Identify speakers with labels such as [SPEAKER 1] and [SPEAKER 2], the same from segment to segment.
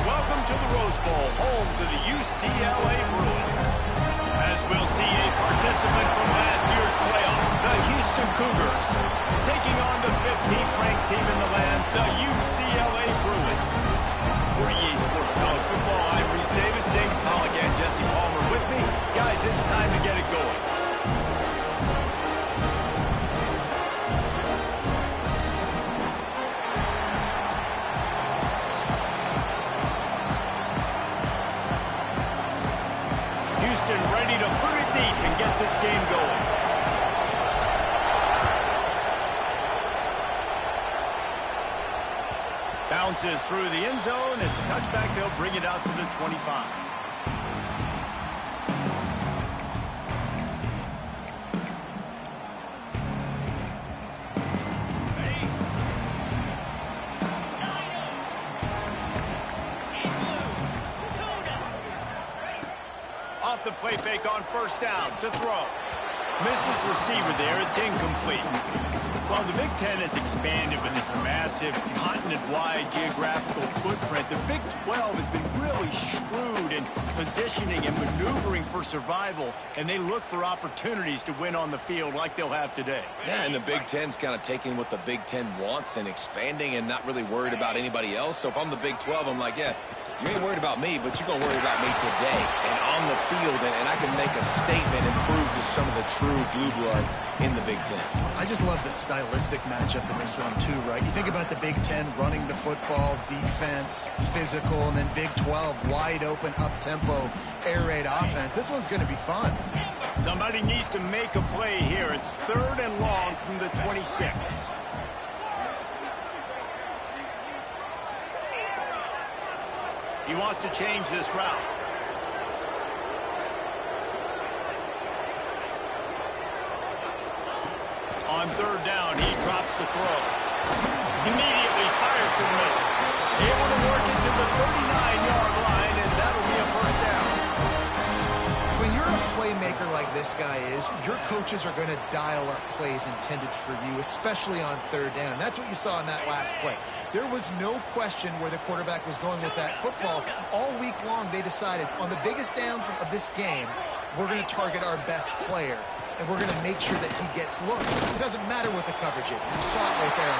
[SPEAKER 1] Welcome to the Rose Bowl, home to the UCLA Bruins. As we'll see a participant from last year's playoff, the Houston Cougars, taking on the 15th ranked team in the land, the UCLA Bruins. For EA Sports College Football, I'm Reese Davis, Dave Pollock, and Jesse Palmer with me. Guys, it's time to get it going. Ready to put it deep and get this game going. Bounces through the end zone. It's a touchback. They'll bring it out to the 25. Off the play fake on first down to throw. Missed his receiver there. It's incomplete. Well, the Big Ten has expanded with this massive continent-wide geographical footprint. The Big 12 has been really shrewd in positioning and maneuvering for survival, and they look for opportunities to win on the field like they'll have today.
[SPEAKER 2] Yeah, and the Big Ten's kind of taking what the Big Ten wants and expanding and not really worried about anybody else. So if I'm the Big 12, I'm like, yeah, you ain't worried about me, but you're going to worry about me today and on the field, and I can make a statement and prove to some of the true blue bloods in the Big Ten.
[SPEAKER 3] I just love the stylistic matchup in this one, too, right? You think about the Big Ten running the football, defense, physical, and then Big 12, wide open, up-tempo, air raid offense. This one's going to be fun.
[SPEAKER 1] Somebody needs to make a play here. It's 3rd and long from the 26. He wants to change this route. On 3rd down, he drops the throw. Immediately fires to the middle. Able to work it to the 39-yard line, and that'll be a first down.
[SPEAKER 3] When you're a playmaker like this guy is, your coaches are going to dial up plays intended for you, especially on 3rd down. That's what you saw in that last play. There was no question where the quarterback was going with that football. All week long, they decided on the biggest downs of this game, we're going to target our best player, and we're going to make sure that he gets looks. It doesn't matter what the coverage is. You saw it right there.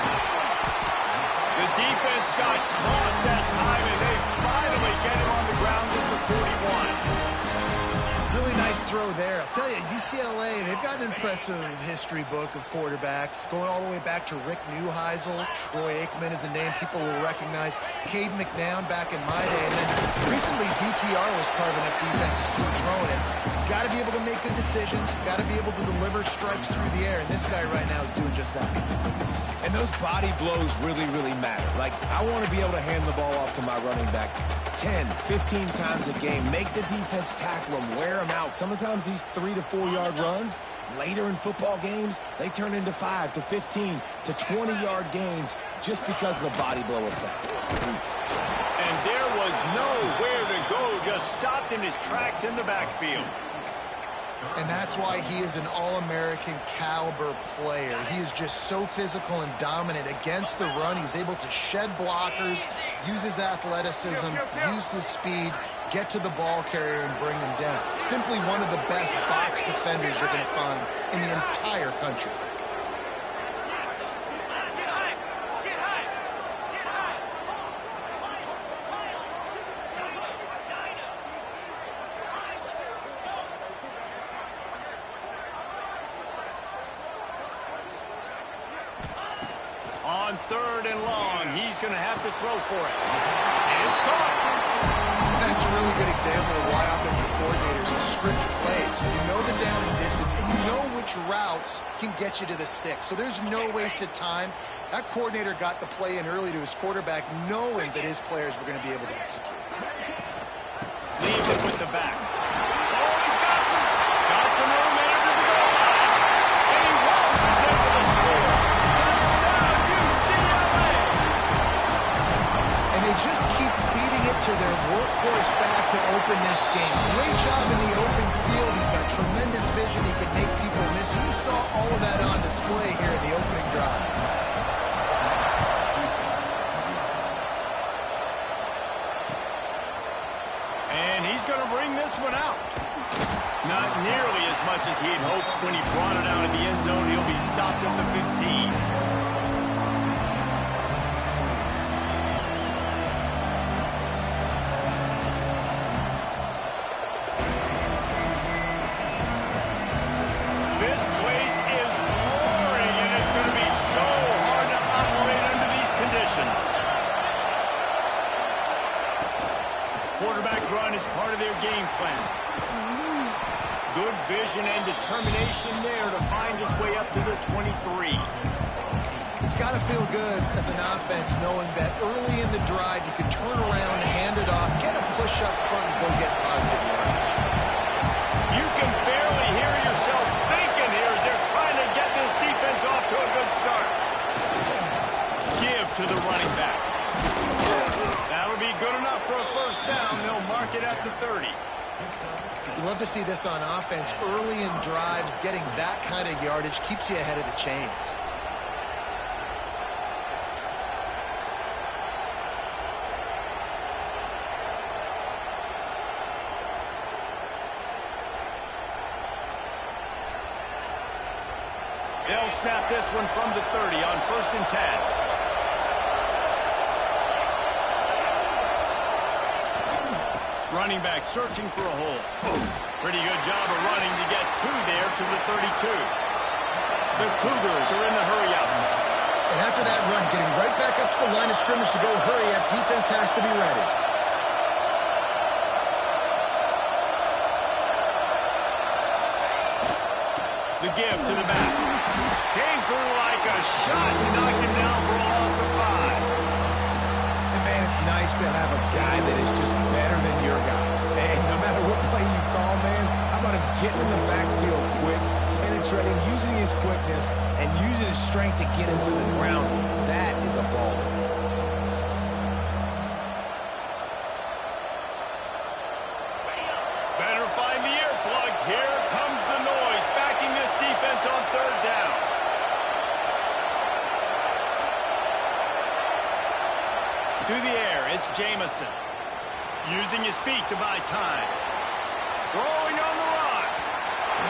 [SPEAKER 1] The defense got caught that time, and they finally get him on the ground at the 41.
[SPEAKER 3] Really nice throw there. I'll tell you, UCLA, they've got an impressive history book of quarterbacks, going all the way back to Rick Neuheisel. Troy Aikman is a name people will recognize. Cade McNown back in my day. And then recently, DTR was carving up defenses to his own. And you've got to be able to make good decisions. You've got to be able to deliver strikes through the air. And this guy right now is doing just that.
[SPEAKER 2] And those body blows really, really matter. Like, I want to be able to hand the ball off to my running back 10, 15 times a game. Make the defense tackle them, wear them out. Sometimes these 3 to 4 yard runs, later in football games, they turn into 5 to 15 to 20-yard gains just because of the body blow effect.
[SPEAKER 1] And there was nowhere to go, just stopped in his tracks in the backfield.
[SPEAKER 3] And that's why he is an All-American caliber player. He is just so physical and dominant against the run. He's able to shed blockers, use his athleticism, use his speed, get to the ball carrier and bring him down. Simply one of the best box defenders you're going to find in the entire country.
[SPEAKER 1] On 3rd and long, he's going to have to throw for it. And it's caught.
[SPEAKER 3] That's a really good example of why offensive coordinators script plays. You know the down and distance, and you know which routes can get you to the stick. So there's no wasted time. That coordinator got the play in early to his quarterback, knowing that his players were going to be able to execute.
[SPEAKER 1] Leaves it with the back. Oh, he's got some room under the goal line. And he rolls us in for the score. Touchdown, UCLA.
[SPEAKER 3] And they just keep feeding it to their workhorse back to open this game. Great job in the open field. He's got tremendous vision. He can make people miss. You saw all of that on display here in the opening drive.
[SPEAKER 1] And he's going to bring this one out. Not nearly as much as he had hoped when he brought it out of the end zone. He'll be stopped at the 15. This place is roaring, and it's going to be so hard to operate under these conditions. Quarterback run is part of their game plan. Good vision and determination there to find his way up to the 23.
[SPEAKER 3] It's got to feel good as an offense knowing that early in the drive you can turn around, hand it off, get a push up front, and go get positive yardage.
[SPEAKER 1] You can barely hear yourself thinking here as they're trying to get this defense off to a good start. Give to the running back. That'll be good enough for a first down. They'll mark it at the 30.
[SPEAKER 3] You love to see this on offense. Early in drives, getting that kind of yardage keeps you ahead of the chains.
[SPEAKER 1] They'll snap this one from the 30 on 1st and 10. Running back searching for a hole. Pretty good job of running to get there to the 32. The Cougars are in the hurry up.
[SPEAKER 3] And after that run, getting right back up to the line of scrimmage to go hurry up, defense has to be ready.
[SPEAKER 1] The give to the back. Came through like a shot and knocked him down for a loss of 5.
[SPEAKER 2] Man, it's nice to have a guy that is just better than your guys. And no matter what play you call, man, how about him getting in the backfield quick, penetrating, using his quickness, and using his strength to get him to the ground. That is a ball.
[SPEAKER 1] Better find the earplugs. Here comes the noise, backing this defense on 3rd down. To the air, it's Jamison. Using his feet to buy time. Throwing on the run.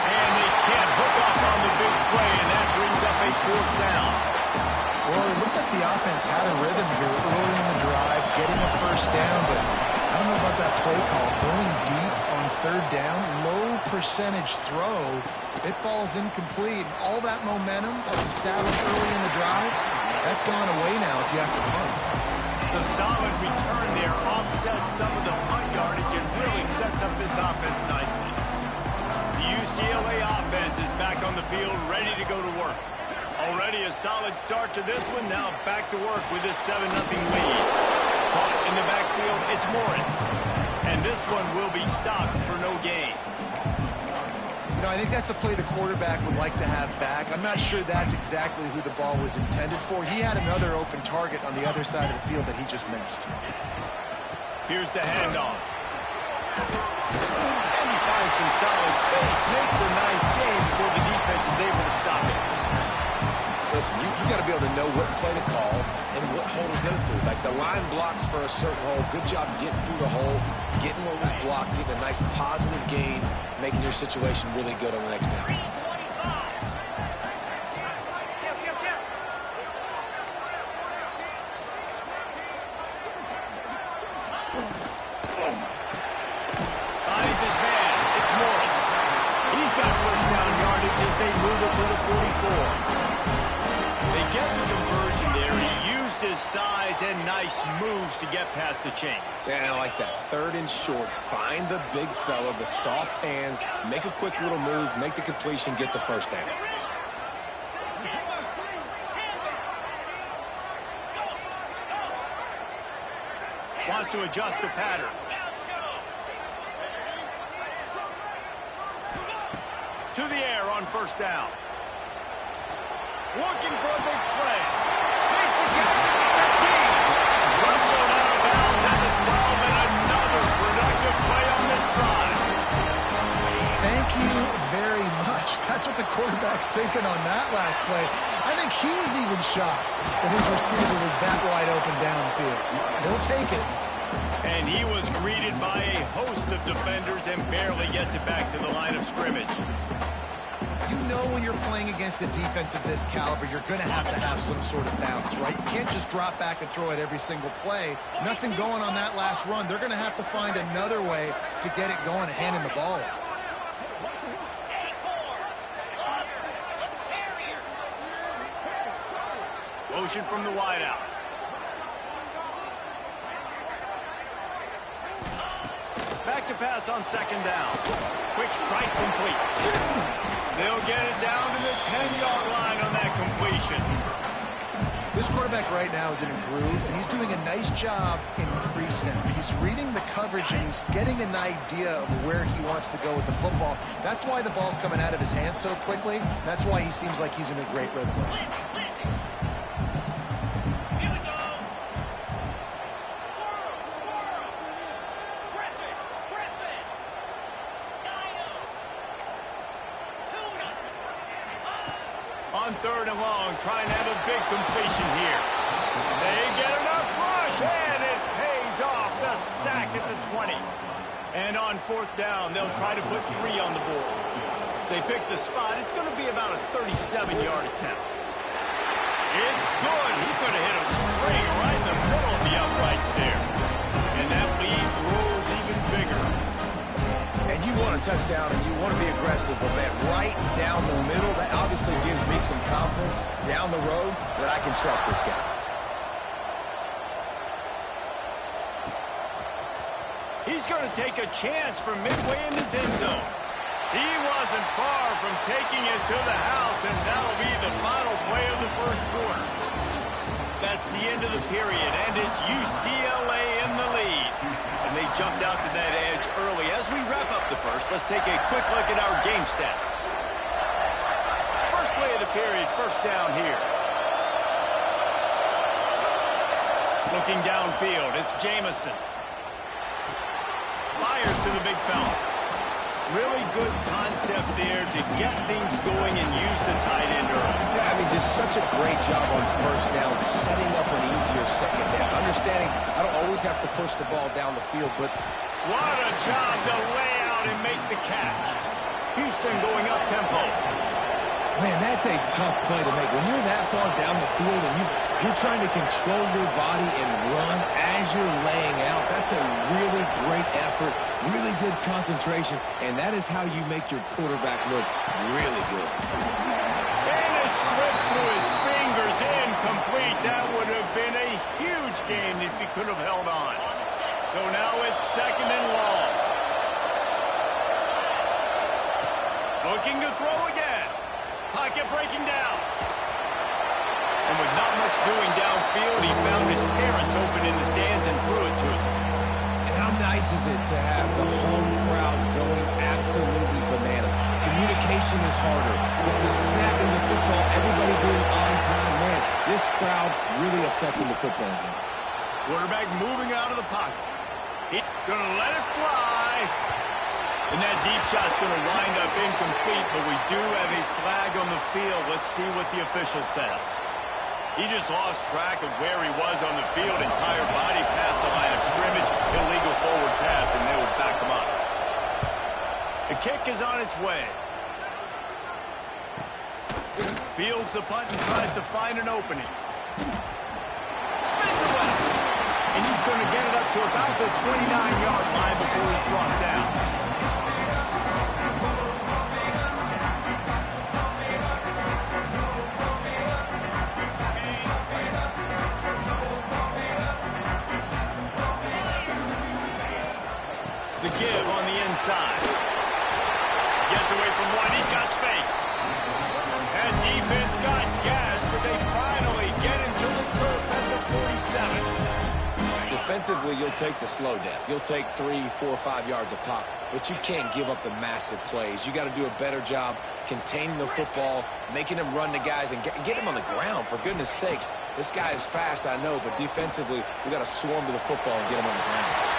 [SPEAKER 1] And they can't hook up on the big play, and that brings up a 4th down.
[SPEAKER 3] Well, it looked like the offense had a rhythm here early in the drive, getting a first down, but I don't know about that play call. Going deep on 3rd down, low percentage throw, it falls incomplete. All that momentum that was established early in the drive, that's gone away now if you have to punt.
[SPEAKER 1] The solid return there offsets some of the punt yardage and really sets up this offense nicely. The UCLA offense is back on the field, ready to go to work. Already a solid start to this one, now back to work with this 7-0 lead. Caught in the backfield, it's Morris. And this one will be stopped for no gain.
[SPEAKER 3] You know, I think that's a play the quarterback would like to have back. I'm not sure that's exactly who the ball was intended for. He had another open target on the other side of the field that he just missed.
[SPEAKER 1] Here's the handoff. And he finds some solid space, makes a nice game before the defense is able to stop it.
[SPEAKER 2] Listen, you got to be able to know what play to call and what hole to go through. Like the line blocks for a certain hole. Good job getting through the hole, getting what was blocked, getting a nice positive gain, making your situation really good on the next down.
[SPEAKER 1] Finds his man. It's Morris. He's got first down yardage as they move it to the 44. They get the conversion there. He used his size and nice moves to get past the chains.
[SPEAKER 2] Yeah, I like that. 3rd and short. Find the big fella, the soft hands, make a quick little move, make the completion, get the first down.
[SPEAKER 1] Wants to adjust the pattern. To the air on first down. Looking for a big play. Makes a catch at the 15. Rustled out of bounds at the 12, and another productive play on this drive.
[SPEAKER 3] Thank you very much. That's what the quarterback's thinking on that last play. I think he was even shocked that his receiver was that wide open downfield. They'll take it.
[SPEAKER 1] And And he was greeted by a host of defenders and barely gets it back to the line of scrimmage.
[SPEAKER 3] You know when you're playing against a defense of this caliber, you're going to have some sort of balance, right? You can't just drop back and throw it every single play. Nothing going on that last run. They're going to have to find another way to get it going and handing the ball off.
[SPEAKER 1] Motion from the wideout. Back to pass on second down. Quick strike complete. They'll get it down to the 10-yard line on that completion.
[SPEAKER 3] This quarterback right now is in a groove, and he's doing a nice job in pre-snap. He's reading the coverage, and he's getting an idea of where he wants to go with the football. That's why the ball's coming out of his hands so quickly. That's why he seems like he's in a great rhythm.
[SPEAKER 1] On third and long, trying to have a big completion here. They get enough rush, and it pays off. The sack at the 20. And on fourth down, they'll try to put 3 on the board. They pick the spot. It's going to be about a 37-yard attempt. It's good. He could have hit a string right in the middle of the uprights there. And that lead grows even bigger.
[SPEAKER 2] And you want a touchdown and you want to be aggressive, but man, right down the middle, that obviously gives me some confidence down the road that I can trust this guy.
[SPEAKER 1] He's going to take a chance from midway in his end zone. He wasn't far from taking it to the house, and that'll be the final play of the first quarter. That's the end of the period, and it's UCLA in the lead. And they jumped out to that edge early. As we wrap up the first, let's take a quick look at our game stats. First play of the period, first down here. Looking downfield, it's Jamison. Fires to the big fella. Really good concept there to get things going and use the tight end early.
[SPEAKER 2] Yeah, I mean, just such a great job on first down, setting up an easier second down. Understanding I don't always have to push the ball down the field, but...
[SPEAKER 1] What a job to lay out and make the catch. Houston going up tempo.
[SPEAKER 2] Man, that's a tough play to make. When you're that far down the field and you're trying to control your body and run as you're laying out, that's a really great effort, really good concentration, and that is how you make your quarterback look really good.
[SPEAKER 1] And it slips through his fingers, incomplete. That would have been a huge gain if he could have held on. So now it's second and long. Looking to throw again. Pocket breaking down. And with not much doing downfield, he found his parents open in the stands and threw it to him.
[SPEAKER 2] And how nice is it to have the home crowd going absolutely bananas? Communication is harder. With the snapping the football, everybody being on time, man, this crowd really affecting the football game.
[SPEAKER 1] Quarterback moving out of the pocket. He's going to let it fly. And that deep shot's going to wind up incomplete, but we do have a flag on the field. Let's see what the official says. He just lost track of where he was on the field. Entire body past the line of scrimmage. Illegal forward pass, and they will back him up. The kick is on its way. Fields the punt and tries to find an opening. Spins away. And he's going to get it up to about the 29-yard line before he's brought down. The give on the inside. Gets away from one. He's got space. And defense got gas, but they finally get him to the turf at the 47.
[SPEAKER 2] Defensively, you'll take the slow death. You'll take 3, 4, 5 yards a pop, but you can't give up the massive plays. You got to do a better job containing the football, making him run the guys, and get him on the ground, for goodness sakes. This guy is fast, I know, but defensively, we got to swarm to the football and get him on the ground.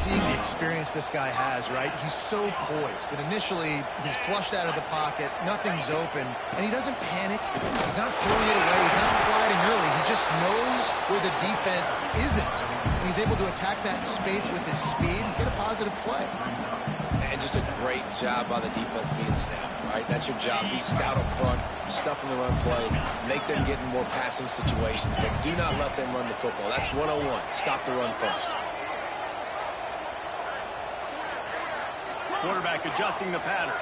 [SPEAKER 3] seeing the experience this guy has, right? He's so poised that initially he's flushed out of the pocket, nothing's open, and he doesn't panic. He's not throwing it away. He's not sliding early. He just knows where the defense isn't, and he's able to attack that space with his speed and get a positive play.
[SPEAKER 2] And just a great job by the defense being stout, right? That's your job. Be stout up front, stuff in the run play, make them get in more passing situations, but do not let them run the football. That's 101. Stop the run first.
[SPEAKER 1] Quarterback adjusting the pattern.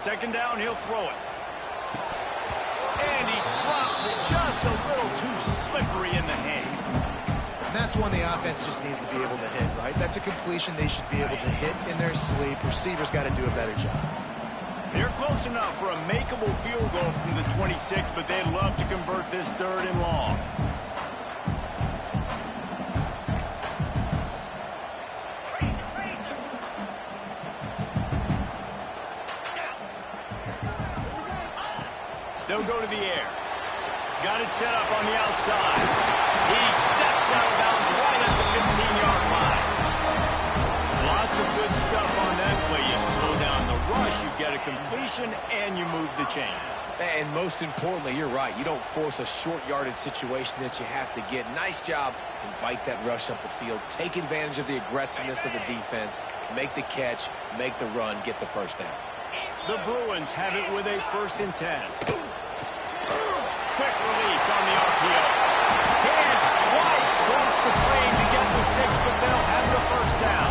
[SPEAKER 1] Second down, he'll throw it. And he drops it just a little too slippery in the hands.
[SPEAKER 3] And that's one the offense just needs to be able to hit, right? That's a completion they should be able to hit in their sleep. Receivers got to do a better job.
[SPEAKER 1] They're close enough for a makeable field goal from the 26, but they'd love to convert this 3rd and long. They'll go to the air. Got it set up on the outside. He steps out of bounds right at the 15-yard line. Lots of good stuff on that play. You slow down the rush, you get a completion, and you move the chains.
[SPEAKER 2] And most importantly, you're right. You don't force a short yardage situation that you have to get. Nice job. Invite that rush up the field. Take advantage of the aggressiveness of the defense. Make the catch. Make the run. Get the first down.
[SPEAKER 1] The Bruins have it with a 1st and 10. Quick release on the RPO. Can't quite cross the plane to get the 6, but they'll have the 1st down.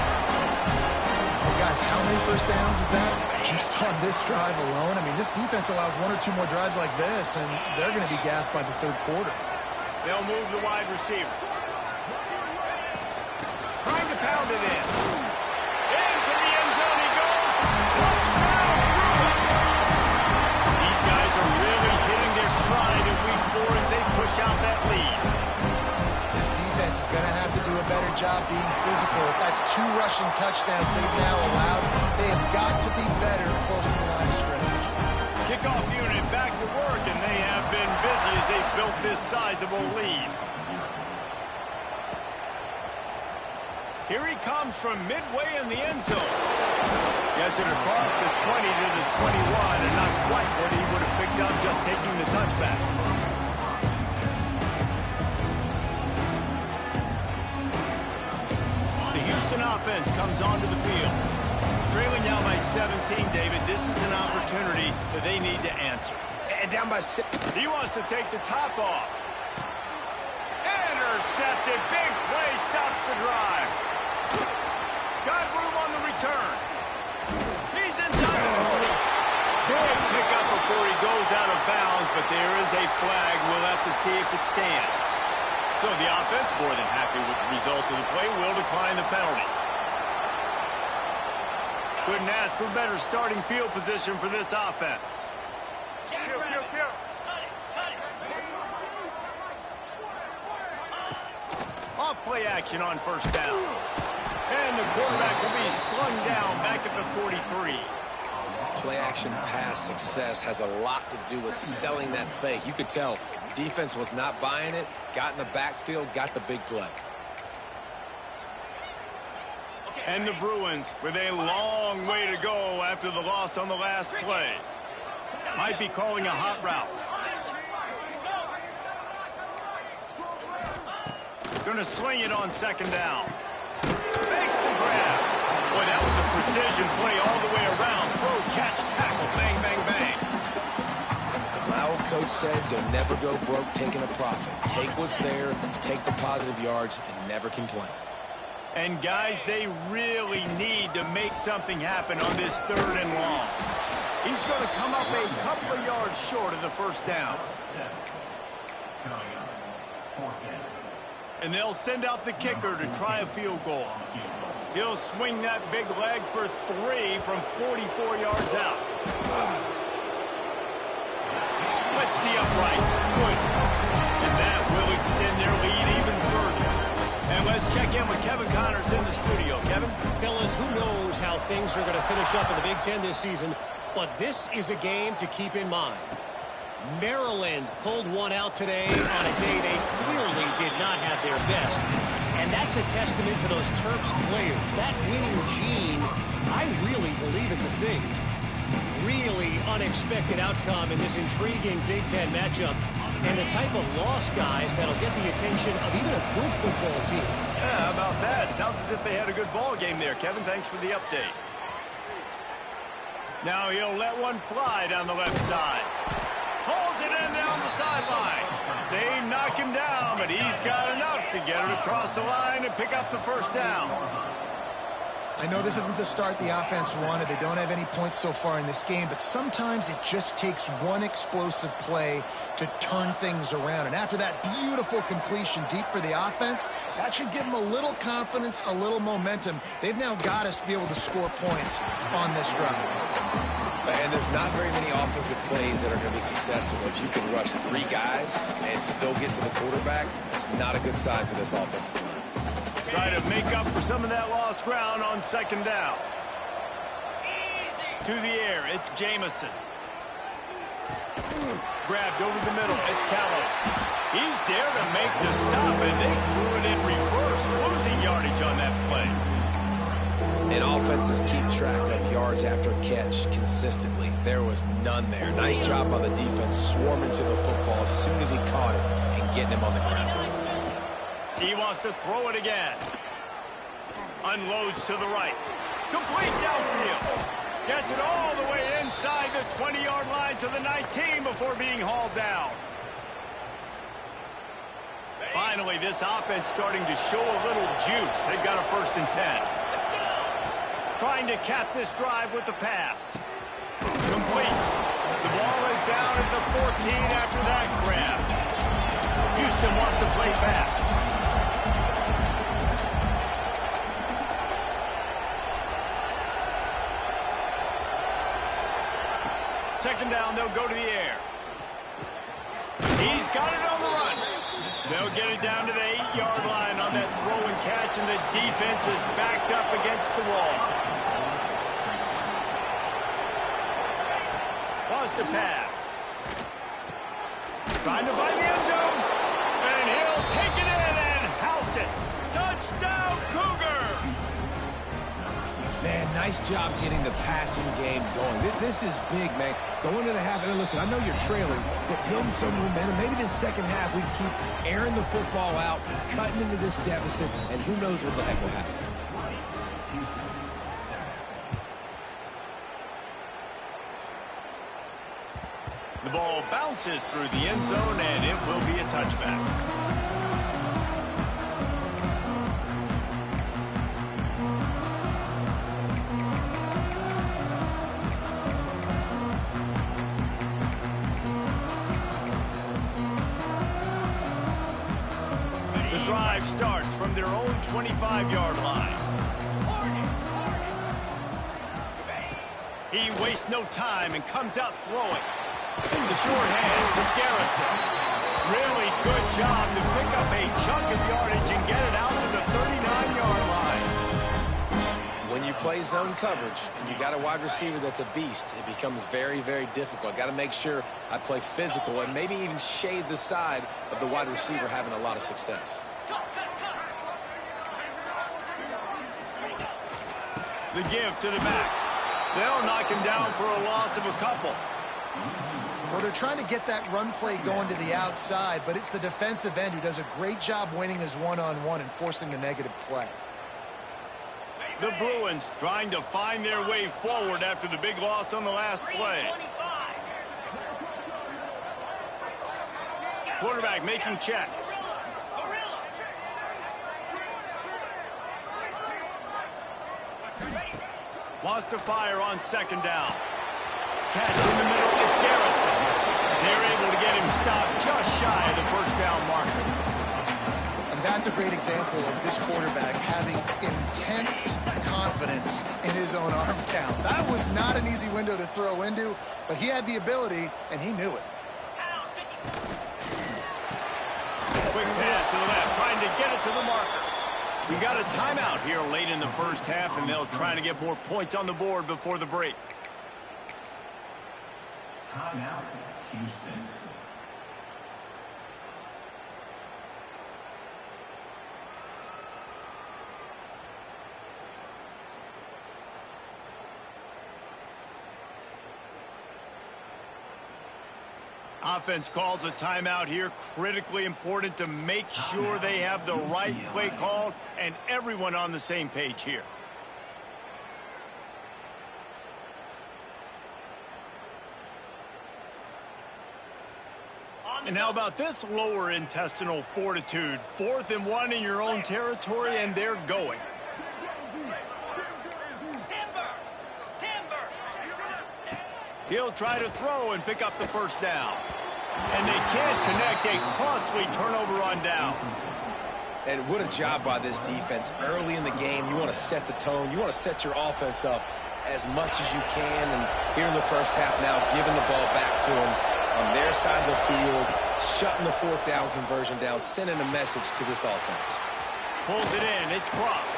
[SPEAKER 3] Hey guys, how many first downs is that? Just on this drive alone? I mean, this defense allows 1 or 2 more drives like this, and they're going to be gassed by the 3rd quarter.
[SPEAKER 1] They'll move the wide receiver. Trying to pound it in. Into the end zone he goes. Touchdown, Bruins! These guys are really hitting their stride in week 4 as they push out that lead.
[SPEAKER 3] This defense is going to have to do a better job being physical. That's 2 rushing touchdowns they've now allowed. They have got to be better close to the line of scrimmage.
[SPEAKER 1] Kickoff unit back to work, and they have been busy as they've built this sizable lead. Here he comes from midway in the end zone. Gets it across the 20 to the 21, and not quite what he would have picked up just taking the touchback. The Houston offense comes onto the field. Trailing now by 17, David. This is an opportunity that they need to answer.
[SPEAKER 2] And down by 6.
[SPEAKER 1] He wants to take the top off. Intercepted. Big play stops the drive. Got room on the return. He's inside the 40. Big pickup before he goes out of bounds, but there is a flag. We'll have to see if it stands. So the offense, more than happy with the result of the play, will decline the penalty. Couldn't ask for better starting field position for this offense. Off play action on 1st down. And the quarterback will be slung down back at the 43.
[SPEAKER 2] Play action pass success has a lot to do with selling that fake. You could tell defense was not buying it, got in the backfield, got the big play.
[SPEAKER 1] And the Bruins with a long way to go after the loss on the last play. Might be calling a hot route. Gonna swing it on 2nd down. Makes the grab. Boy, that was a precision play all the way around. Throw, catch, tackle, bang, bang, bang.
[SPEAKER 2] My old coach said, don't never go broke taking a profit. Take what's there, take the positive yards, and never complain.
[SPEAKER 1] And guys, they really need to make something happen on this 3rd and long. He's going to come up a couple of yards short of the 1st down. And they'll send out the kicker to try a field goal. He'll swing that big leg for 3 from 44 yards out. Splits the uprights. Good. And that will extend their lead even further. And let's check in with Kevin Connors in the studio. Kevin?
[SPEAKER 4] Fellas, who knows how things are going to finish up in the Big Ten this season, but this is a game to keep in mind. Maryland pulled one out today on a day they clearly did not have their best. And that's a testament to those Terps players. That winning gene, I really believe it's a thing. Really unexpected outcome in this intriguing Big Ten matchup. And the type of loss, guys, that'll get the attention of even a good football team.
[SPEAKER 1] Yeah, how about that? Sounds as if they had a good ball game there. Kevin, thanks for the update. Now he'll let one fly down the left side. Pulls it in down the sideline. They knock him down, but he's got enough to get it across the line and pick up the first down.
[SPEAKER 3] I know this isn't the start the offense wanted. They don't have any points so far in this game, but sometimes it just takes one explosive play to turn things around. And after that beautiful completion deep for the offense, that should give them a little confidence, a little momentum. They've now got us to be able to score points on this drive.
[SPEAKER 2] And there's not very many offensive plays that are going to be successful. If you can rush 3 guys and still get to the quarterback, it's not a good sign for this offensive line.
[SPEAKER 1] Try to make up for some of that lost ground on second down. To the air, it's Jamison. Grabbed over the middle, it's Callow. He's there to make the stop, and they threw it in reverse, losing yardage on that play.
[SPEAKER 2] And offenses keep track of yards after catch consistently. There was none there. Nice job by the defense swarming to the football as soon as he caught it and getting him on the ground.
[SPEAKER 1] He wants to throw it again. Unloads to the right. Complete downfield. Gets it all the way inside the 20-yard line to the 19 before being hauled down. Finally, this offense starting to show a little juice. They've got a 1st and 10. Trying to cap this drive with the pass. Complete. The ball is down at the 14 after that grab. Houston wants to play fast. Second down, they'll go to the air. He's got it on the run. They'll get it down to the 8-yard line on that throw and catch, and the defense is backed up against the wall. Wants to pass. Trying to find the end zone. And he'll take it in and house it. Touchdown, Cougars!
[SPEAKER 2] Man, nice job getting the passing game going. This is big, man. Going into the half, and listen, I know you're trailing, but building some momentum. Maybe this second half we can keep airing the football out, cutting into this deficit, and who knows what the heck will happen.
[SPEAKER 1] The ball bounces through the end zone, and it will be a touchback. The drive starts from their own 25-yard line. He wastes no time and comes out throwing. The short hands, it's Garrison. Really good job to pick up a chunk of yardage and get it out to the 39-yard line.
[SPEAKER 2] When you play zone coverage and you got a wide receiver that's a beast, it becomes very, very difficult. Got to make sure I play physical and maybe even shade the side of the wide receiver having a lot of success.
[SPEAKER 1] The give to the back. They'll knock him down for a loss of a couple.
[SPEAKER 3] Well, they're trying to get that run play going to the outside, but it's the defensive end who does a great job winning his one-on-one and forcing the negative play.
[SPEAKER 1] The Bruins trying to find their way forward after the big loss on the last play. Quarterback making checks. Wants to fire on second down. Catch in the middle, it's Garrison. They're able to get him stopped just shy of the first down marker.
[SPEAKER 3] And that's a great example of this quarterback having intense confidence in his own arm talent. That was not an easy window to throw into, but he had the ability, and he knew it.
[SPEAKER 1] Quick pass to the left, trying to get it to the marker. We got a timeout here late in the first half, and they'll try to get more points on the board before the break.
[SPEAKER 5] Timeout. Houston.
[SPEAKER 1] Offense calls a timeout here. Critically important to make sure they have the right play called and everyone on the same page here. And how about this lower intestinal fortitude? 4th and 1 in your own territory, and they're going. He'll try to throw and pick up the first down. And they can't connect. A costly turnover on downs.
[SPEAKER 2] And what a job by this defense. Early in the game, you want to set the tone. You want to set your offense up as much as you can. And here in the first half now, giving the ball back to them on their side of the field, shutting the 4th down conversion down, sending a message to this offense.
[SPEAKER 1] Pulls it in. It's Cross.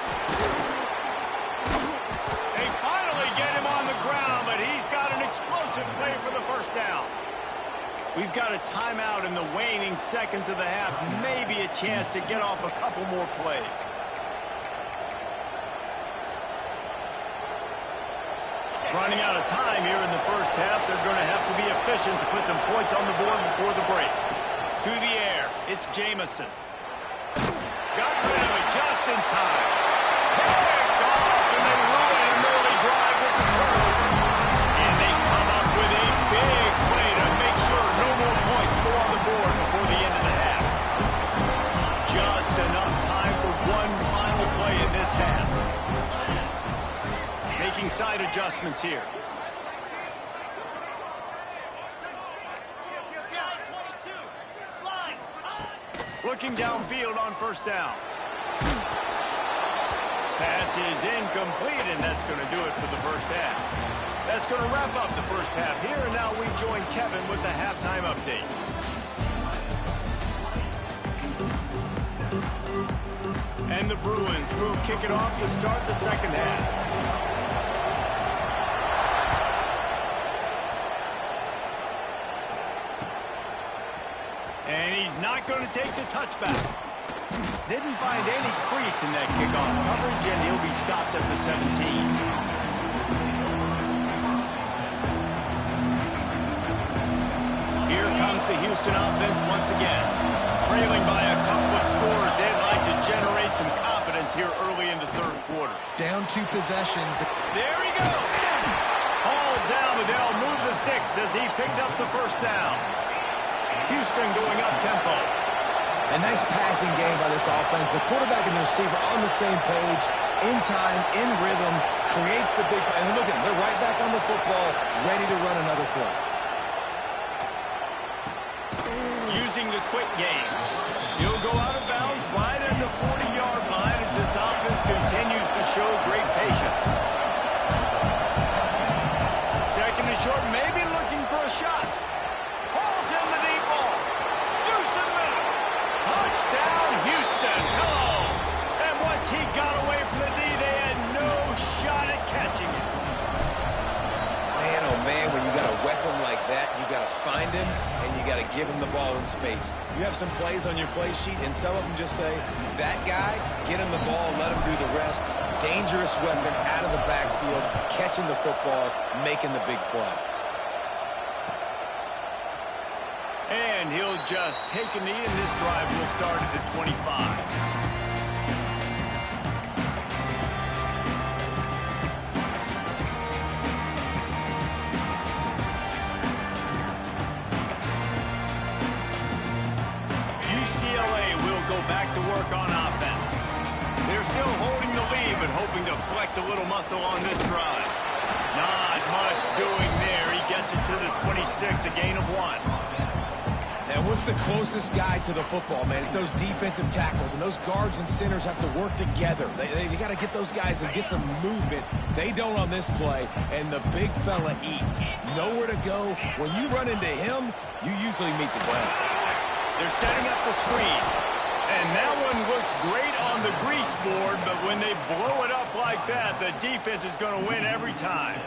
[SPEAKER 1] They finally get him on the ground, but he's got an explosive play for the first down. We've got a timeout in the waning seconds of the half. Maybe a chance to get off a couple more plays. Running out of time here in the first half. They're going to have to be efficient to put some points on the board before the break. To the air. It's Jamison. Got rid of it just in time. Picked off, and they ruin an early drive with the turnover. And they come up with a big play to make sure no more points go on the board before the end of the half. Just enough time for one final play in this half. Making side adjustments here. Looking downfield on first down. Pass is incomplete, and that's going to do it for the first half. That's going to wrap up the first half here, and now we join Kevin with the halftime update. And the Bruins will kick it off to start the second half. And he's not going to take the touchback. Didn't find any crease in that kickoff coverage, and he'll be stopped at the 17. Here comes the Houston offense once again. Trailing by a couple of scores, they'd like to generate some confidence here early in the third quarter.
[SPEAKER 3] Down 2 possessions.
[SPEAKER 1] There he goes. Hauled down, but they'll move the sticks as he picks up the first down. Houston going up-tempo.
[SPEAKER 2] A nice passing game by this offense. The quarterback and the receiver on the same page, in time, in rhythm, creates the big play. And look at them, they're right back on the football, ready to run another play.
[SPEAKER 1] Using the quick game. He'll go out of bounds right at the 40-yard line as this offense continues to show great patience. Second and short, maybe looking for a shot. Ball's in the deep ball. Loose in the middle. Touchdown, Houston. Hello. And once he got away from the D, they had no shot at catching him.
[SPEAKER 2] Man, oh man, when you got a weapon like that, you got to find him, and you got to give him the ball in space. You have some plays on your play sheet, and some of them just say, that guy, get him the ball, let him do the rest. Dangerous weapon out of the backfield, catching the football, making the big play.
[SPEAKER 1] And he'll just take a knee, and this drive will start at the 25. Back to work on offense. They're still holding the lead, but hoping to flex a little muscle on this drive. Not much doing there. He gets it to the 26, a gain of 1.
[SPEAKER 2] And what's the closest guy to the football, man? It's those defensive tackles, and those guards and centers have to work together. They got to get those guys and get some movement. They don't on this play, and the big fella eats. Nowhere to go. When you run into him, you usually meet the ground.
[SPEAKER 1] They're setting up the screen. And that one looked great on the grease board, but when they blow it up like that, the defense is going to win every time.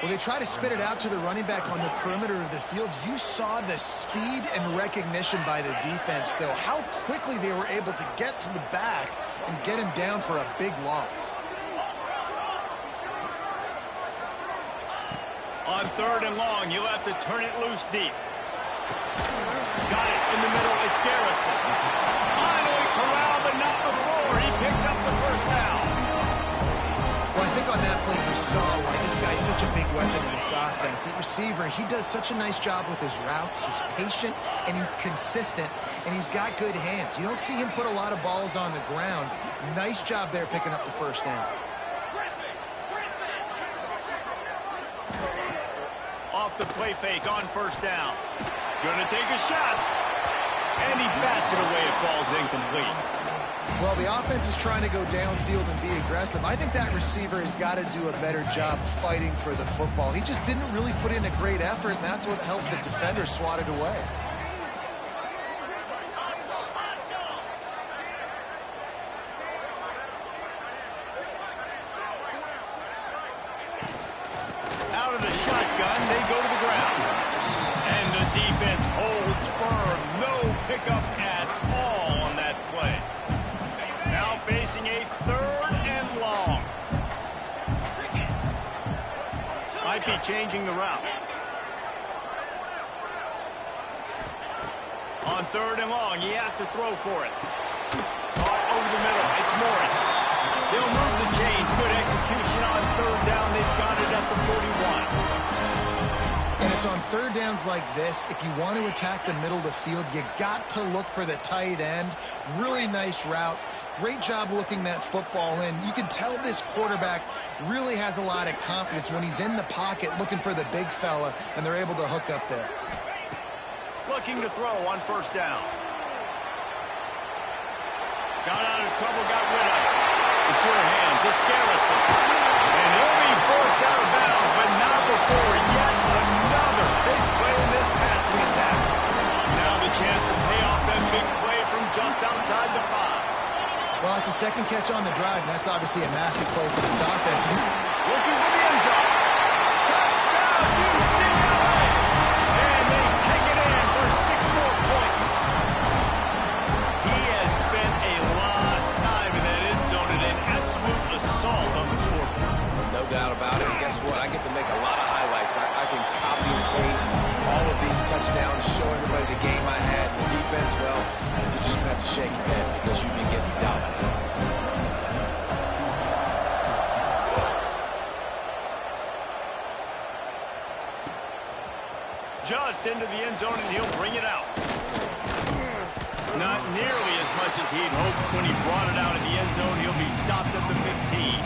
[SPEAKER 3] Well, they try to spit it out to the running back on the perimeter of the field. You saw the speed and recognition by the defense, though. How quickly they were able to get to the back and get him down for a big loss.
[SPEAKER 1] On 3rd and long, you'll have to turn it loose deep. Got it in the middle. It's Garrison. Finally corralled, but not before. He picked up the first down.
[SPEAKER 3] Well, I think on that play you saw why this guy's such a big weapon in this offense. At receiver, he does such a nice job with his routes. He's patient, and he's consistent, and he's got good hands. You don't see him put a lot of balls on the ground. Nice job there picking up the first down.
[SPEAKER 1] Off the play fake on 1st down. Gonna take a shot. And he bats it away. It falls incomplete.
[SPEAKER 3] Well, the offense is trying to go downfield and be aggressive. I think that receiver has got to do a better job fighting for the football. He just didn't really put in a great effort, and that's what helped the defender swat it away.
[SPEAKER 1] Out of the shotgun, they go to the ground. And the defense holds firm. No pickup at all on that play. Now facing a 3rd and long. Might be changing the route. On 3rd and long, he has to throw for it. Caught over the middle. It's Morris. They'll move the chains. Good execution on 3rd down. They've got it at the 41.
[SPEAKER 3] And it's on 3rd downs like this. If you want to attack the middle of the field, you got to look for the tight end. Really nice route. Great job looking that football in. You can tell this quarterback really has a lot of confidence when he's in the pocket looking for the big fella, and they're able to hook up there.
[SPEAKER 1] Looking to throw on 1st down. Got out of trouble, got rid of it. The sure hands, it's Garrison. And he'll be forced out of bounds, but not before yet another big play in this passing attack. Now the chance to pay off that big play from just outside the 5.
[SPEAKER 3] Well, it's a 2nd catch on the drive, and that's obviously a massive play for this offense.
[SPEAKER 1] Looking for the end zone. Touchdown, UCLA! And they take it in for 6 more points. He has spent a lot of time in that end zone and an absolute assault on the scoreboard.
[SPEAKER 2] No doubt about it. And guess what? I get to make a lot of highlights. I can copy and paste all of these touchdowns, show everybody the game I had. And the defense, well, you're just going to have to shake your head because you've been getting dominated.
[SPEAKER 1] Just into the end zone, and he'll bring it out. Not nearly as much as he'd hoped when he brought it out in the end zone. He'll be stopped at the 15.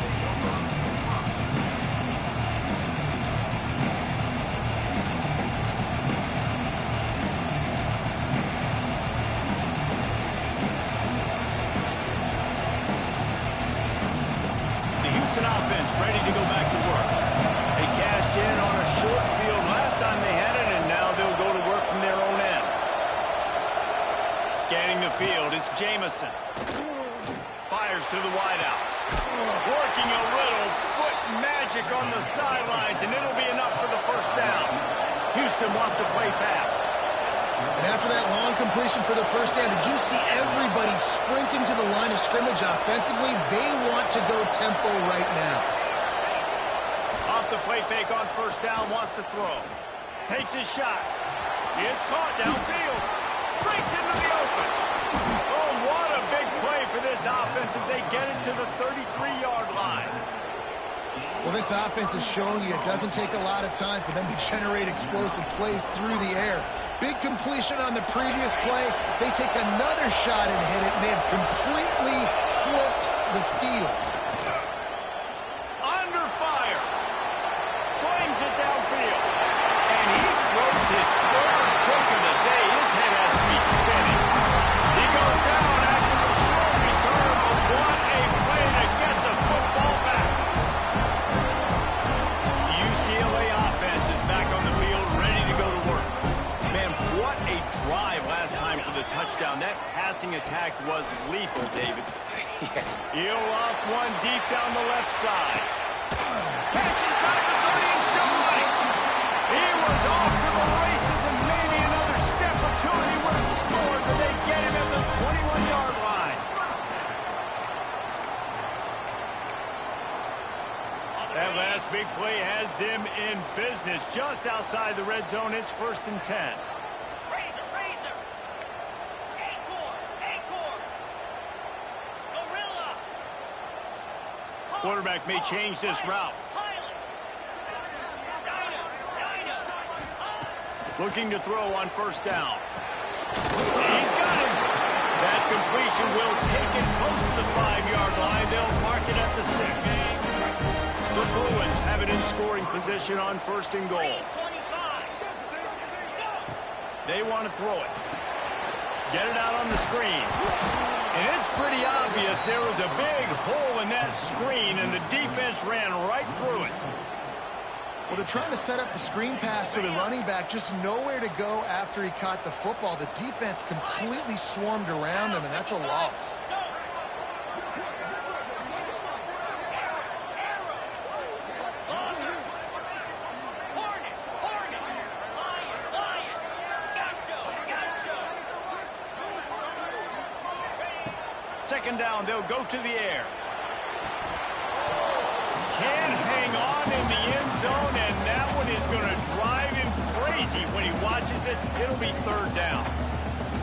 [SPEAKER 1] Offense ready to go back to work. They cashed in on a short field last time they had it, and now they'll go to work from their own end. Scanning the field, it's Jamison. Fires to the wideout. Working a little foot magic on the sidelines, and it'll be enough for the 1st down. Houston wants to play fast.
[SPEAKER 3] And after that long completion for the 1st down, did you see everybody sprinting to the line of scrimmage offensively? They want to go tempo right now.
[SPEAKER 1] Off the play fake on 1st down, wants to throw. Takes his shot. It's caught downfield. Breaks into the open. Oh, what a big play for this offense as they get it to the 33-yard line.
[SPEAKER 3] Well, this offense is showing you it doesn't take a lot of time for them to generate explosive plays through the air. Big completion on the previous play. They take another shot and hit it, and they have completely flipped the field.
[SPEAKER 1] Under fire. Slings it downfield. And he throws his 3rd pick of the day. His head has to be spinning. He goes down after the short return, but what a play to get the football back. UCLA offense is back on the field, ready to go to work. Man, what a drive last time for the touchdown. That passing attack was lethal, David. He'll off one deep down the left side. Catch inside the 30 and still That last big play has them in business just outside the red zone. It's 1st and 10.
[SPEAKER 5] Razor, razor. Anchor. Gorilla.
[SPEAKER 1] Quarterback may change this route. Looking to throw on 1st down. He's got him. That completion will take it close to the 5-yard line. They'll mark it at the 6. The Bruins have it in scoring position on 1st and goal. They want to throw it. Get it out on the screen. And it's pretty obvious there was a big hole in that screen, and the defense ran right through it.
[SPEAKER 3] Well, they're trying to set up the screen pass to the running back, just nowhere to go after he caught the football. The defense completely swarmed around him, and that's a loss.
[SPEAKER 1] Second down, they'll go to the air. Can't hang on in the end zone, and that one is going to drive him crazy when he watches it. It'll be 3rd down.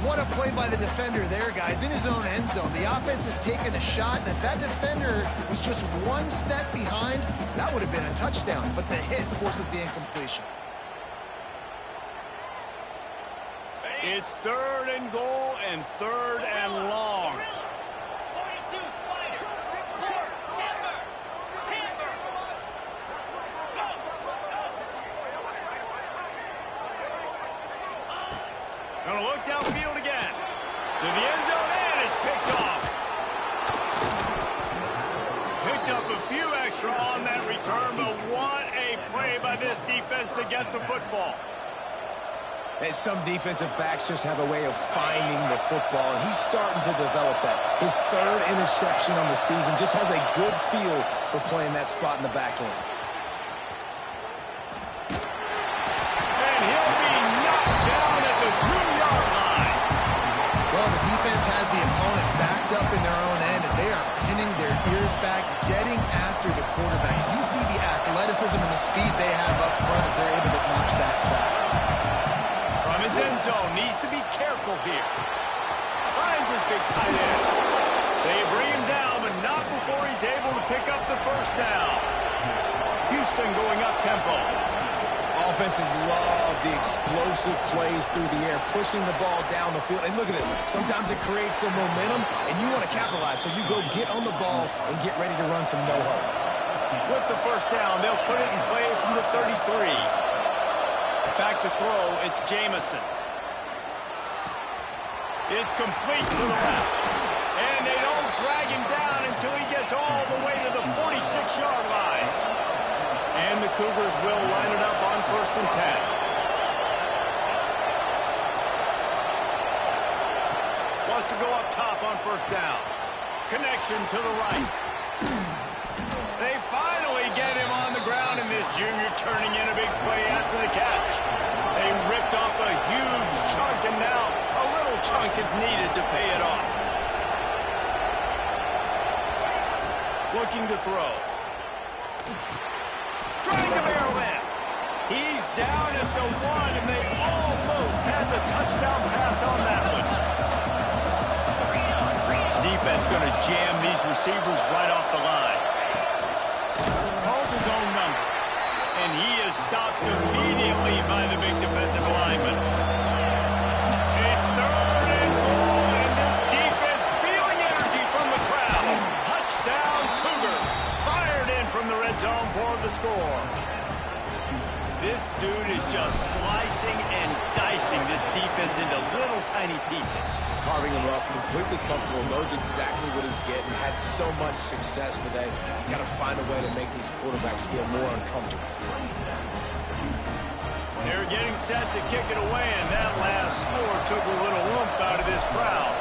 [SPEAKER 3] What a play by the defender there, guys. In his own end zone, the offense has taken a shot, and if that defender was just one step behind, that would have been a touchdown, but the hit forces the incompletion.
[SPEAKER 1] It's 3rd and goal and 3rd and long. Going to look downfield again. To the end zone, and it's picked off. Picked up a few extra on that return, but what a play by this defense to get the football.
[SPEAKER 2] And some defensive backs just have a way of finding the football, and he's starting to develop that. His 3rd interception on the season, just has a good feel for playing that spot in the back end.
[SPEAKER 1] And he'll be knocked down at the 2-yard line.
[SPEAKER 3] Well, the defense has the opponent backed up in their own end, and they are pinning their ears back, getting after the quarterback. You see the athleticism and the speed they have up front as they're able to notch that sack.
[SPEAKER 1] From his end zone, needs to be careful here. Finds his big tight end. They bring him down, but not before he's able to pick up the 1st down. Houston going up tempo.
[SPEAKER 2] Offenses love the explosive plays through the air, pushing the ball down the field. And look at this. Sometimes it creates some momentum, and you want to capitalize. So you go get on the ball and get ready to run some no-huddle.
[SPEAKER 1] With the 1st down, they'll put it in play from the 33. Back to throw, it's Jamison. It's complete to the left. And they don't drag him down until he gets all the way to the 46-yard line. And the Cougars will line it up on 1st and 10. Wants to go up top on 1st down. Connection to the right. They finally get him on the ground, and this junior turning in a big play after the catch. They ripped off a huge chunk, and now a little chunk is needed to pay it off. Looking to throw. Trying to barrel in. He's down at the 1, and they almost had the touchdown pass on that one. Defense going to jam these receivers right off the line. Calls his own number, and he is stopped immediately by the big defensive lineman. It's 3rd and goal, and this defense feeling energy from the crowd. Touchdown Cougars. Fired in from the red zone for the score. This dude is just slicing and dicing this defense into little tiny pieces.
[SPEAKER 2] Carving him up, completely comfortable, knows exactly what he's getting, had so much success today. You got to find a way to make these quarterbacks feel more uncomfortable.
[SPEAKER 1] They're getting set to kick it away, and that last score took a little oomph out of this crowd.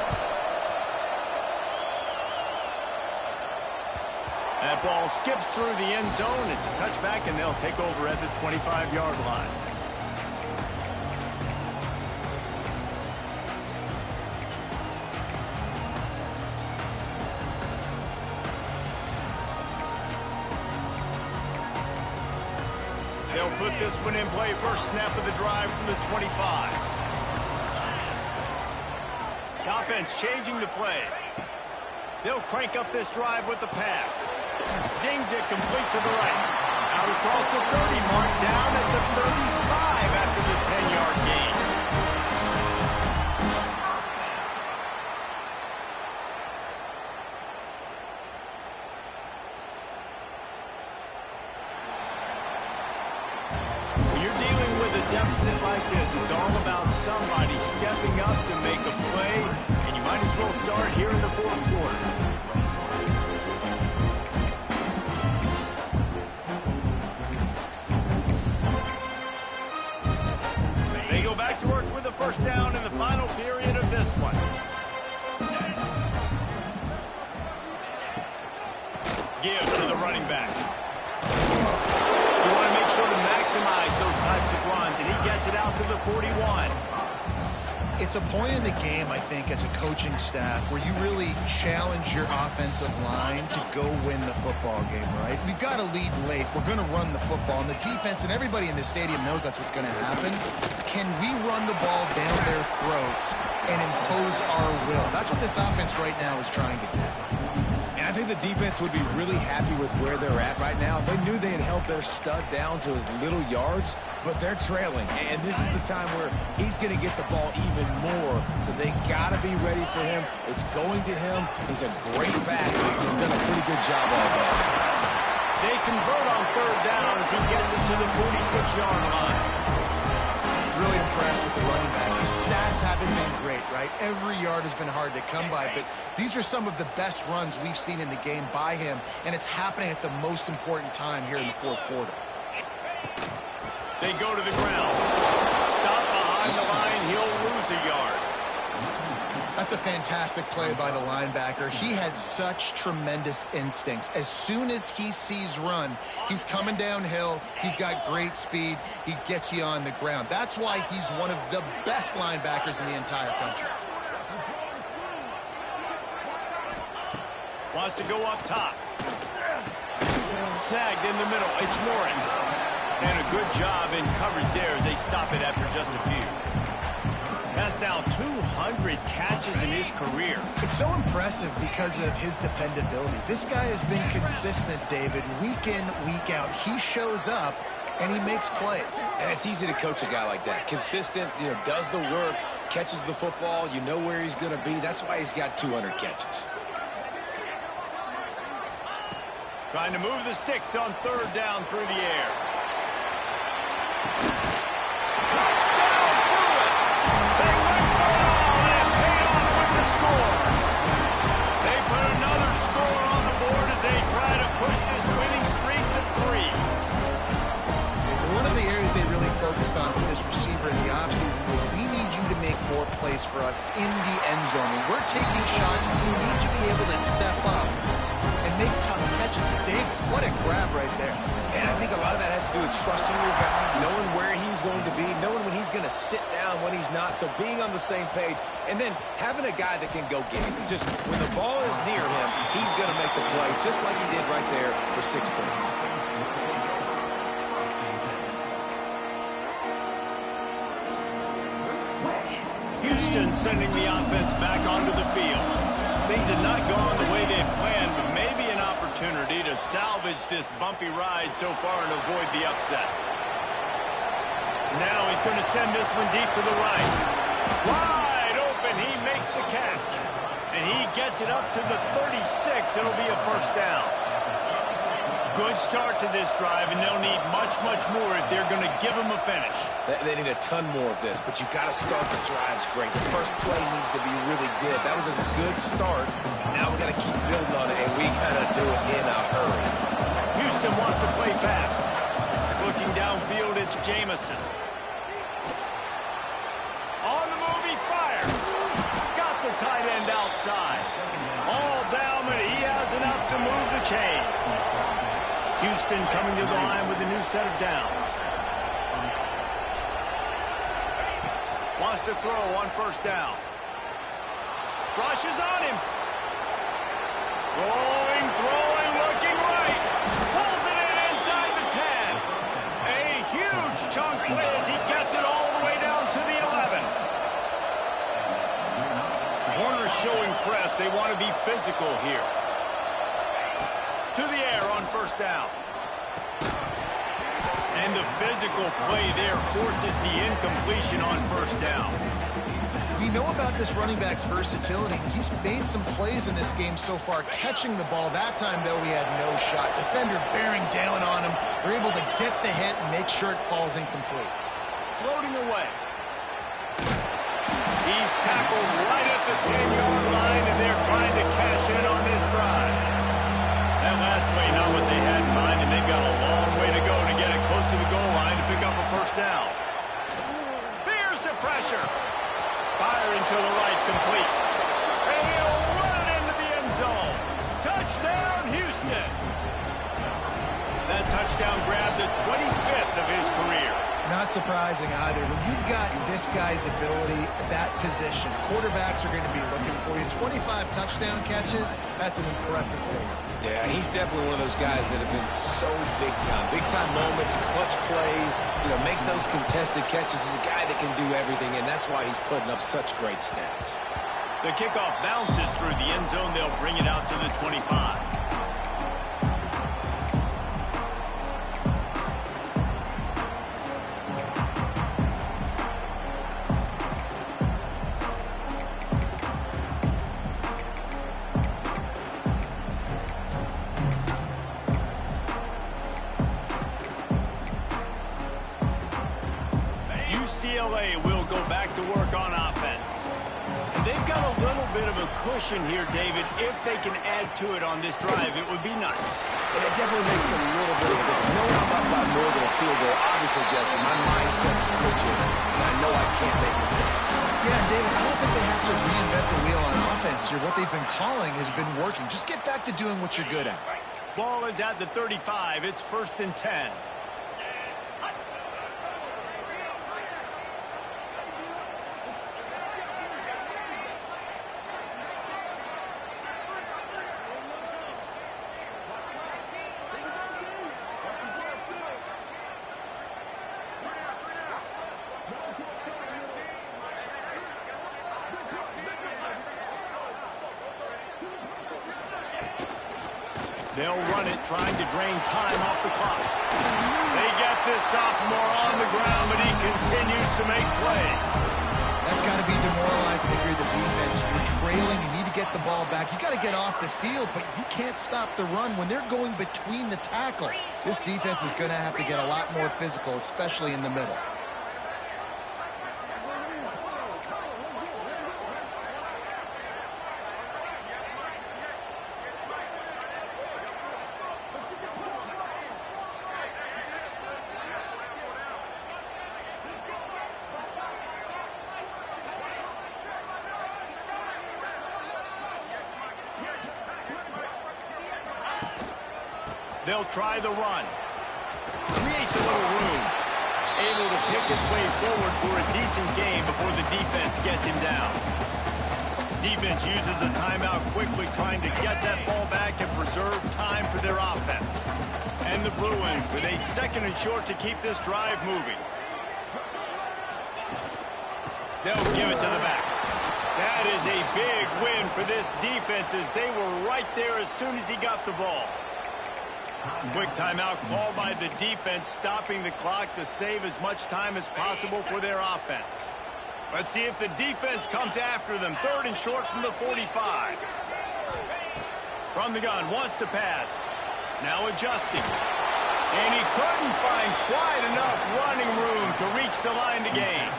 [SPEAKER 1] That ball skips through the end zone. It's a touchback, and they'll take over at the 25-yard line. They'll put this one in play. First snap of the drive from the 25. Offense changing the play. They'll crank up this drive with the pass. Zings it complete to the right. Out across the 30 mark, down at the 35 after the 10-yard gain. When you're dealing with a deficit like this, it's all about somebody stepping up to make a play, and you might as well start here in the fourth quarter. They go back to work with a first down in the final period of this one. Give to the running back. You want to make sure to maximize those types of runs, and he gets it out to the 41.
[SPEAKER 3] It's a point in the game, I think, as a coaching staff where you really challenge your offensive line to go win the football game, right? We've got to lead late. We're going to run the football. And the defense and everybody in the stadium knows that's what's going to happen. Can we run the ball down their throats and impose our will? That's what this offense right now is trying to do.
[SPEAKER 2] And I think the defense would be really happy with where they're at right now. They knew they had held their stud down to his little yards, but they're trailing. And this is the time where he's going to get the ball even more. So they got to be ready for him. It's going to him. He's a great back. They've done a pretty good job all day.
[SPEAKER 1] They convert on third down as he gets it to the 46-yard line.
[SPEAKER 3] Really impressed with the running back. His stats haven't been great, right? Every yard has been hard to come by, but these are some of the best runs we've seen in the game by him, and it's happening at the most important time here in the fourth quarter.
[SPEAKER 1] They go to the ground. Stop behind the line. He'll lose a yard.
[SPEAKER 3] That's a fantastic play by the linebacker. He has such tremendous instincts. As soon as he sees run, he's coming downhill. He's got great speed. He gets you on the ground. That's why he's one of the best linebackers in the entire country.
[SPEAKER 1] Wants to go up top. Snagged in the middle. It's Morris. And a good job in coverage there as they stop it after just a few. That's now 200 catches in his career.
[SPEAKER 3] It's so impressive because of his dependability. This guy has been consistent, David, week in, week out. He shows up, and he makes plays.
[SPEAKER 2] And it's easy to coach a guy like that. Consistent, does the work, catches the football. You know where he's going to be. That's why he's got 200 catches.
[SPEAKER 1] Trying to move the sticks on third down through the air. Score. They put another score on the board as they try to push this winning streak to 3.
[SPEAKER 3] One of the areas they really focused on with this receiver in the offseason was we need you to make more plays for us in the end zone. When we're taking shots, we need you to be able to step up and make tough catches. David, what a grab right there.
[SPEAKER 2] And I think a lot of that has to do with trusting your guy, knowing where he's going to be, knowing when he's going to sit down, when he's not. So being on the same page, and then having a guy that can go get it. Just when the ball is near him, he's going to make the play, just like he did right there for 6 points.
[SPEAKER 1] Houston sending the offense back onto the field. Things had not gone the way they had planned, but maybe an opportunity to salvage this bumpy ride so far and avoid the upset. Now he's going to send this one deep to the right. Wide open, he makes the catch. And he gets it up to the 36. It'll be a first down. Good start to this drive, and they'll need much, much more if they're going to give him a finish.
[SPEAKER 2] They need a ton more of this, but you got to start the drives great. The first play needs to be really good. That was a good start. Now we got to keep building on it, and we got to do it in a hurry.
[SPEAKER 1] Houston wants to play fast. Looking downfield, it's Jamison. On the move, he fires. Got the tight end outside. All down, but he has enough to move the chains. Houston coming to the line with a new set of downs. Wants to throw on first down. Rushes on him. Throwing, looking right. Pulls it in inside the 10. A chunk play as he gets it all the way down to the 11. Corners showing press. They want to be physical here. To the air on first down. And the physical play there forces the incompletion on first down.
[SPEAKER 3] We know about this running back's versatility. He's made some plays in this game so far, catching the ball. That time, though, he had no shot. Defender bearing down on him. They're able to get the hit and make sure it falls incomplete.
[SPEAKER 1] Floating away. He's tackled right at the 10-yard line, and they're trying to cash in on this drive. That last play, not what they had in mind, and they've got a long way to go to get it close to the goal line to pick up a first down. Here's the pressure. Firing to the right, complete. And he'll run it into the end zone. Touchdown, Houston. That touchdown grabbed the 25th of his career.
[SPEAKER 3] Not surprising either. When you've got this guy's ability at that position, quarterbacks are going to be looking for you. 25 touchdown catches, that's an impressive figure.
[SPEAKER 2] Yeah, he's definitely one of those guys that have been so big time. Big time moments, clutch plays, makes those contested catches. He's a guy that can do everything, and that's why he's putting up such great stats.
[SPEAKER 1] The kickoff bounces through the end zone. They'll bring it out to the 25. UCLA will go back to work on offense. And they've got a little bit of a cushion here, David. If they can add to it on this drive, it would be nice.
[SPEAKER 2] Yeah, it definitely makes a little bit of a difference. No, I'm up by more than a field goal. Obviously, Jesse, my mindset switches, and I know I can't make mistakes.
[SPEAKER 3] Yeah, David, I don't think they have to reinvent the wheel on offense here. What they've been calling has been working. Just get back to doing what you're good at.
[SPEAKER 1] Ball is at the 35. It's 1st and 10. They'll run it, trying to drain time off the clock. They get this sophomore on the ground, but he continues to make plays.
[SPEAKER 3] That's got to be demoralizing if you're the defense. You're trailing. You need to get the ball back. You got to get off the field, but you can't stop the run when they're going between the tackles. This defense is going to have to get a lot more physical, especially in the middle.
[SPEAKER 1] They'll try the run. Creates a little room. Able to pick his way forward for a decent gain before the defense gets him down. Defense uses a timeout quickly, trying to get that ball back and preserve time for their offense. And the Bruins with a 2nd and short to keep this drive moving. They'll give it to the back. That is a big win for this defense as they were right there as soon as he got the ball. Quick timeout called by the defense, stopping the clock to save as much time as possible for their offense. Let's see if the defense comes after them. 3rd and short from the 45. From the gun, wants to pass. Now adjusting. And he couldn't find quite enough running room to reach the line to gain.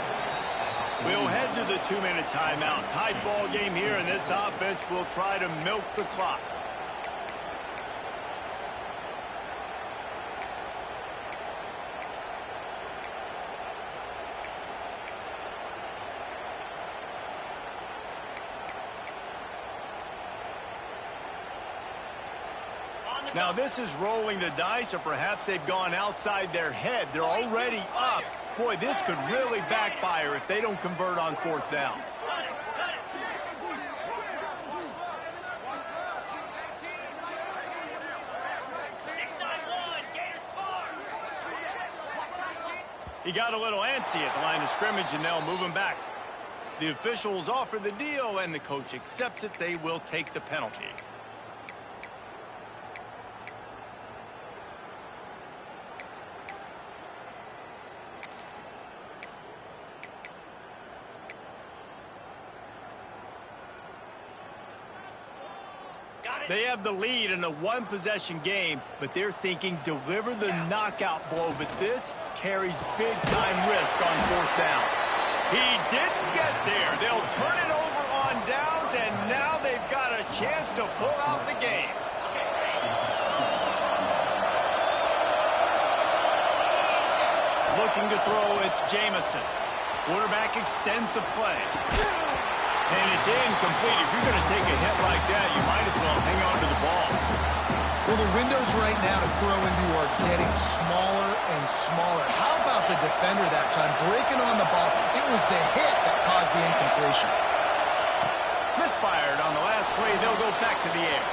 [SPEAKER 1] We'll head to the 2-minute timeout. Tight ball game here, and this offense will try to milk the clock. Now, this is rolling the dice, or perhaps they've gone outside their head. They're already up. Boy, this could really backfire if they don't convert on 4th down. He got a little antsy at the line of scrimmage, and they'll move him back. The officials offer the deal, and the coach accepts it. They will take the penalty. They have the lead in a one-possession game, but they're thinking deliver the knockout blow. But this carries big-time risk on fourth down. He didn't get there. They'll turn it over on downs, and now they've got a chance to pull out the game. Looking to throw, it's Jamison. Quarterback extends the play. And it's incomplete. If you're going to take a hit like that, you might as well hang on to the ball.
[SPEAKER 3] Well, the windows right now to throw into are getting smaller and smaller. How about the defender that time breaking on the ball? It was the hit that caused the incompletion.
[SPEAKER 1] Misfired on the last play. They'll go back to the air.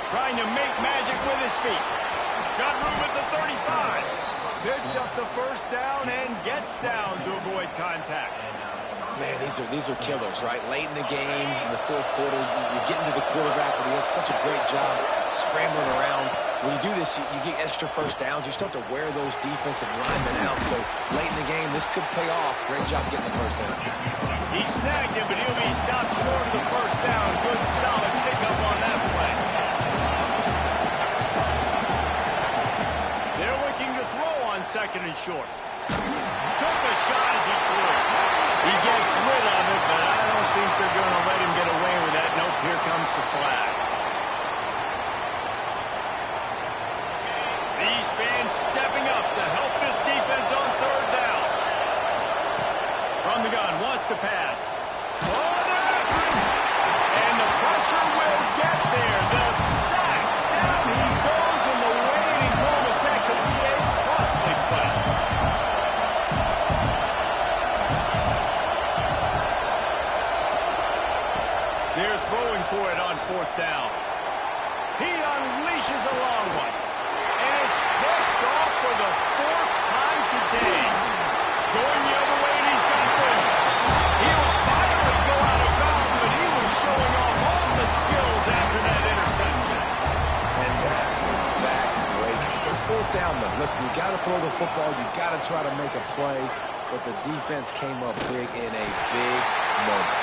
[SPEAKER 1] Trying to make magic with his feet. Got room at the 35. Picks up the first down and gets down to avoid contact.
[SPEAKER 2] Man, these are killers, right? Late in the game, in the fourth quarter, you're getting to the quarterback, but he does such a great job scrambling around. When you do this, you get extra first downs. You start to wear those defensive linemen out. So late in the game, this could pay off. Great job getting the first down.
[SPEAKER 1] He snagged him, but he'll be stopped short of the first down. Good, solid pickup on that play. They're looking to throw on second and short. Took a shot as he threw. He gets rid of it, but I don't think they're going to let him get away with that. Nope, here comes the flag. These fans stepping up to help this defense on third down. From the gun, wants to pass. Oh, they're after him. And the pressure will get there. The sack. Down he goes in the waiting moments. That could be a costly play. They're throwing for it on fourth down. He unleashes a long one. And it's picked off for the fourth time today. Going the other way, and he's got room. He'll finally go out of bounds, but he was showing off all the skills after that interception.
[SPEAKER 2] And that is a back-breaking. It's fourth down, though. Listen, you got to throw the football. You got to try to make a play. But the defense came up big in a big moment.